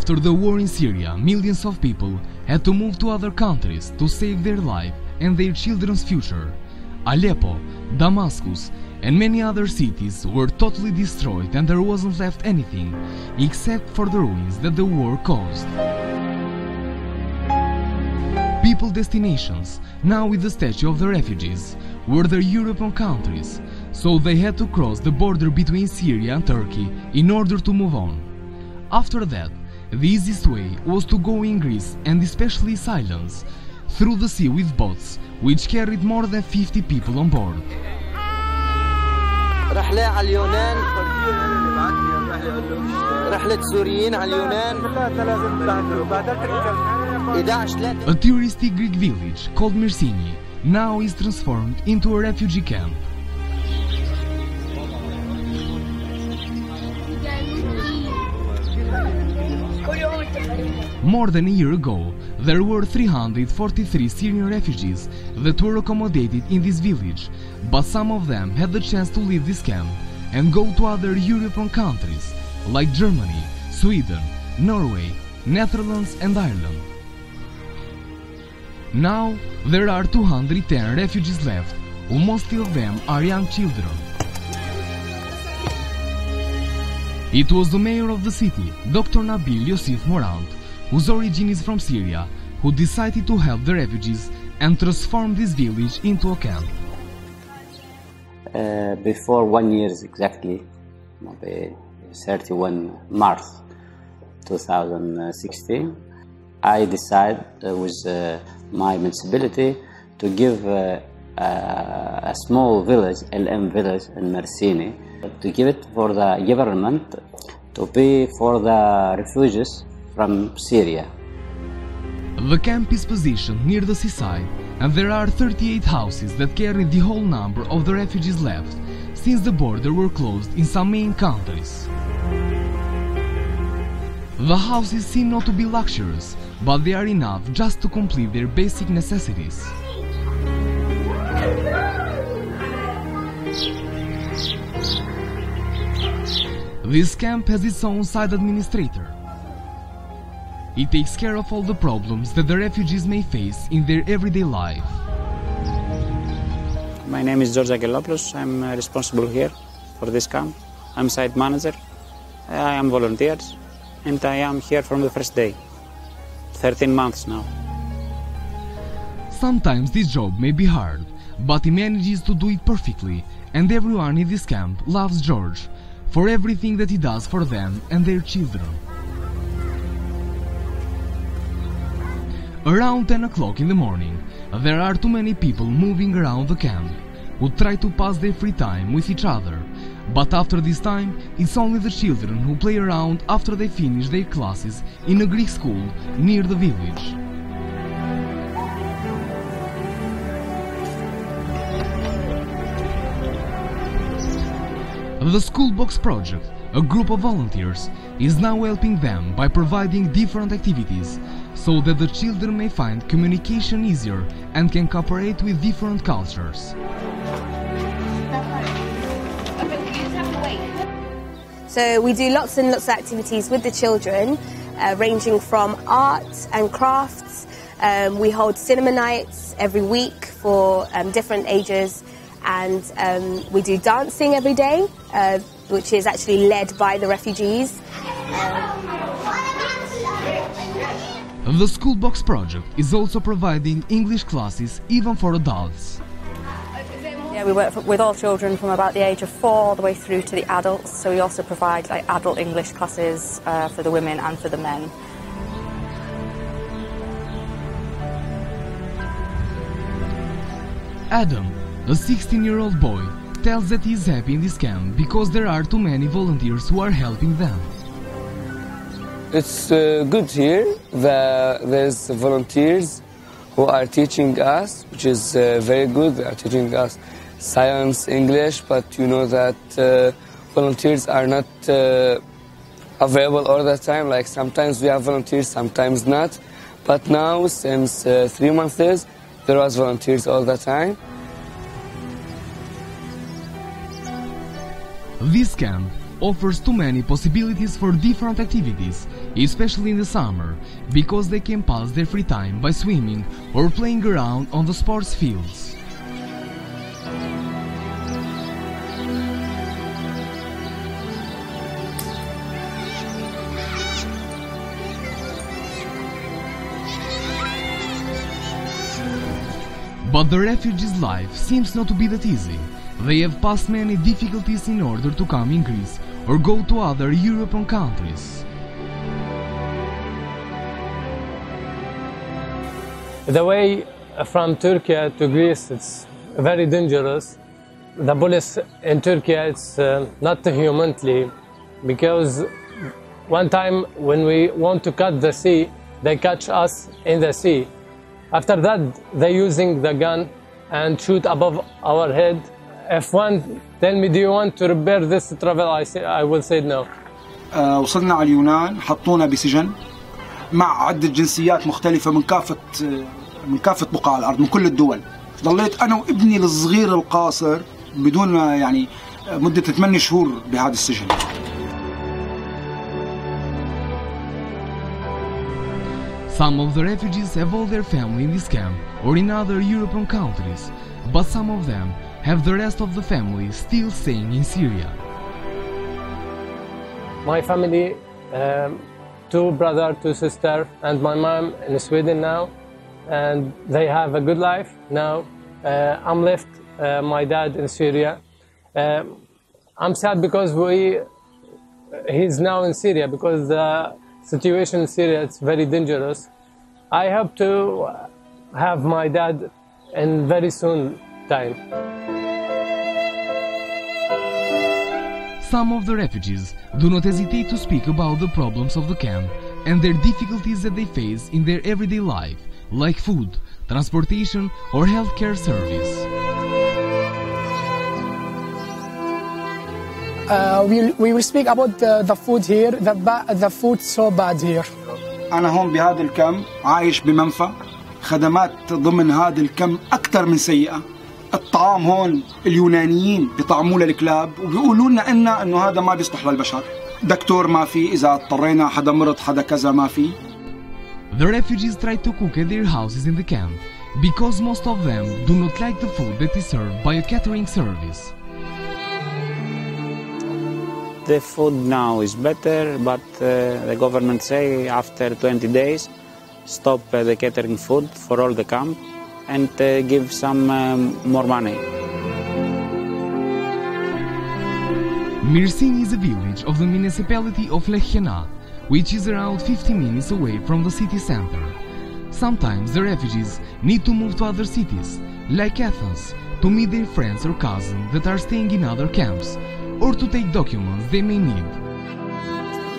After the war in Syria, millions of people had to move to other countries to save their life and their children's future. Aleppo, Damascus, and many other cities were totally destroyed, and there wasn't left anything except for the ruins that the war caused. People destinations, now with the statue of the refugees, were the European countries, so they had to cross the border between Syria and Turkey in order to move on. After that, the easiest way was to go in Greece, and especially Silence, through the sea with boats, which carried more than 50 people on board. رحلة على اليونان، رحلة سوريين على اليونان. A touristy Greek village called Myrsini now is transformed into a refugee camp. More than a year ago, there were 343 Syrian refugees that were accommodated in this village, but some of them had the chance to leave this camp and go to other European countries like Germany, Sweden, Norway, Netherlands and Ireland. Now there are 210 refugees left, who mostly of them are young children. It was the mayor of the city, Dr. Nabil Yosif Morant, whose origin is from Syria, who decided to help the refugees and transform this village into a camp. Before 1 year exactly, maybe 31 March 2016, I decided with my municipality to give a small village, LM village in Myrsini, to give it for the government to pay for the refugees from Syria. The camp is positioned near the seaside, and there are 38 houses that carry the whole number of the refugees left, since the borders were closed in some main countries. The houses seem not to be luxurious, but they are enough just to complete their basic necessities. This camp has its own site administrator. It takes care of all the problems that the refugees may face in their everyday life. My name is George Lopez. I'm responsible here for this camp. I'm site manager. I am volunteers, and I am here from the first day. 13 months now. Sometimes this job may be hard, but he manages to do it perfectly, and everyone in this camp loves George for everything that he does for them and their children. Around 10 o'clock in the morning, there are too many people moving around the camp who try to pass their free time with each other, but after this time, it's only the children who play around after they finish their classes in a Greek school near the village. The Schoolbox Project, a group of volunteers, is now helping them by providing different activities so that the children may find communication easier and can cooperate with different cultures. So we do lots and lots of activities with the children, ranging from art and crafts. We hold cinema nights every week for different ages, and we do dancing every day, which is actually led by the refugees. The Schoolbox Project is also providing English classes even for adults. Yeah, we work with all children from about the age of 4 all the way through to the adults, so we also provide like adult English classes for the women and for the men. Adam, a 16-year-old boy, tells that he is happy in this camp because there are too many volunteers who are helping them. It's good here. There's volunteers who are teaching us, which is very good. They are teaching us science, English, but you know that volunteers are not available all the time. Like sometimes we have volunteers, sometimes not. But now, since 3 months, there was volunteers all the time. This camp offers too many possibilities for different activities, especially in the summer, because they can pass their free time by swimming or playing around on the sports fields. But the refugees' life seems not to be that easy. They have passed many difficulties in order to come in Greece or go to other European countries. The way from Turkey to Greece, it's very dangerous. The police in Turkey, it's not humanly, because one time when we want to cut the sea, they catch us in the sea. After that, they're using the gun and shoot above our head. If one tell me, do you want to repair this travel? I will say no. وصلنا على اليونان، حطونا بسجن مع عدة جنسيات مختلفة من كافة بقاع الأرض، من كل الدول. ضليت أنا وابني الصغير القاصر بدون يعني مدة 8 شهور بهذا السجن. Some of the refugees have all their family in this camp or in other European countries, but some of them have the rest of the family still staying in Syria. My family, 2 brothers, 2 sisters, and my mom in Sweden now, and they have a good life now. I'm left, my dad in Syria. I'm sad because he's now in Syria because the situation in Syria is very dangerous. I hope to have my dad in very soon time. Some of the refugees do not hesitate to speak about the problems of the camp and their difficulties that they face in their everyday life, like food, transportation or healthcare service. We will speak about the food here. The food so bad here. أنا هون بهذا الكم عايش بمنفى، خدمات ضمن هذا الكم أكثر من سيئة. الطعام هون اليونانيين بيطعموه للكلاب وبيقولوا لنا إنه هذا ما بيصلح للبشر. دكتور ما في، إذا اضطرينا حدا مرض حدا كذا ما في. The refugees try to cook at their houses in the camp because most of them do not like the food that is served by a catering service. The food now is better, but the government say after 20 days stop the catering food for all the camp and give some more money. Myrsini is a village of the municipality of Lechena, which is around 50 minutes away from the city center. Sometimes the refugees need to move to other cities, like Athens, to meet their friends or cousins that are staying in other camps, or to take documents they may need.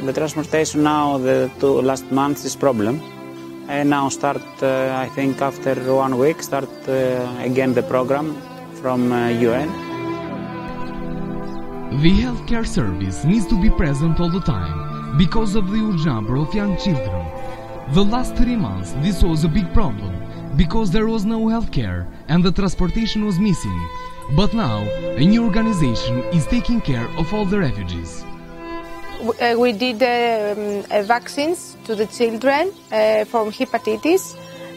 The transportation now, the 2 last months is problem. And now start, I think after 1 week, start again the program from UN. The healthcare service needs to be present all the time because of the huge number of young children. The last 3 months this was a big problem because there was no healthcare and the transportation was missing. But now a new organization is taking care of all the refugees. We did vaccines to the children from hepatitis,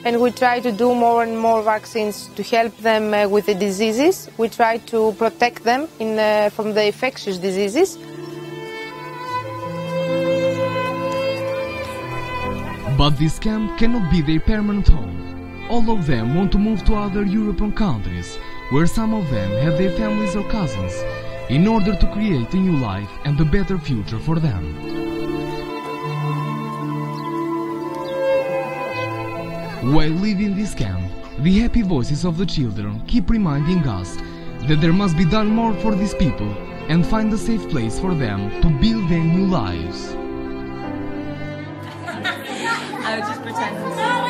and we try to do more and more vaccines to help them with the diseases. We try to protect them from the infectious diseases. But this camp cannot be their permanent home. All of them want to move to other European countries, where some of them have their families or cousins, in order to create a new life and a better future for them. While living this camp, the happy voices of the children keep reminding us that there must be done more for these people and find a safe place for them to build their new lives. I would just pretend.